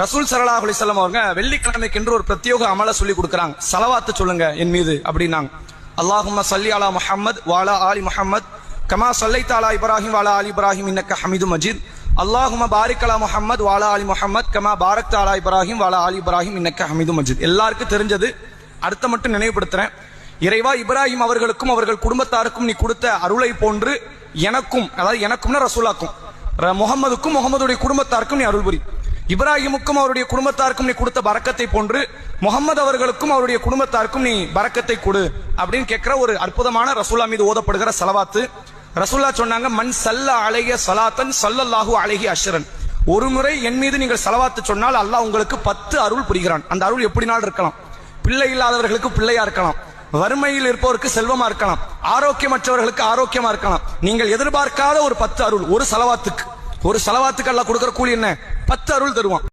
ரசூல் ஸல்லல்லாஹு அலைஹி வஸல்லம் அவங்க வெள்ளிக்கிழமைக்கு என்று ஒரு பிரத்யேக அமல சொல்லி கொடுக்குறாங்க. ஸலவாத்து சொல்லுங்க என் மீது அப்படின்னாங்க. அல்லாஹும்ம ஸல்லி அலா முஹம்மத் வ அலா ஆலி முஹம்மத் கமா ஸல்லைத அலா இப்ராஹிம் வ அலா ஆலி இப்ராஹிம் இன்னக ஹமீதும் மஜீத். அல்லாஹும்ம பாரிக் அலா முஹம்மத் வ அலா ஆலி முஹம்மத் கமா பாரக்த அலா இப்ராஹிம் வ அலா ஆலி இப்ராஹிம் இன்னக ஹமீதும் மஜீத். எல்லாருக்கும் தெரிஞ்சது, அடுத்த மட்டும் நினைவுபடுத்துறேன். இறைவா, இப்ராஹிம் அவர்களுக்கும் அவர்கள் குடும்பத்தாருக்கும் நீ கொடுத்த அருளை போன்று எனக்கும், அதாவது எனக்கும்னா ரசூலாக்கும், முகமதுக்கும் முகமதுடைய குடும்பத்தாருக்கும் நீ அருள் புரி. இப்ராஹிமுக்கும் அவருடைய குடும்பத்தாருக்கும் நீ கொடுத்த பரக்கத்தை போன்று முகமது அவர்களுக்கும் அவருடைய குடும்பத்தாருக்கும் நீ பரக்கத்தை கொடு அப்படின்னு கேட்கிற ஒரு அற்புதமான ரசூலா மீது ஓதப்படுகிற ஸலவாத்து. ரசூல்லா சொன்னாங்க, மன் ஸல்ல அலைஹி ஸலாத்தன் ஸல்லல்லாஹு அலைஹி அஷ்ரன். ஒரு முறை என் மீது நீங்கள் ஸலவாத்து சொன்னால் அல்லாஹ் உங்களுக்கு 10 அருள் புரிகிறான். அந்த அருள் எப்படினாலும் இருக்கலாம். பிள்ளை இல்லாதவர்களுக்கு பிள்ளையா இருக்கலாம், வறுமையில் இருப்பவருக்கு செல்வமா இருக்கலாம், ஆரோக்கியமற்றவர்களுக்கு ஆரோக்கியமா இருக்கலாம். நீங்கள் எதிர்பார்க்காத ஒரு 10 அருள் ஒரு ஸலவாத்துக்கு அல்லாஹ் கொடுக்கிற கூலி என்ன? 10 அருள் தருவான்.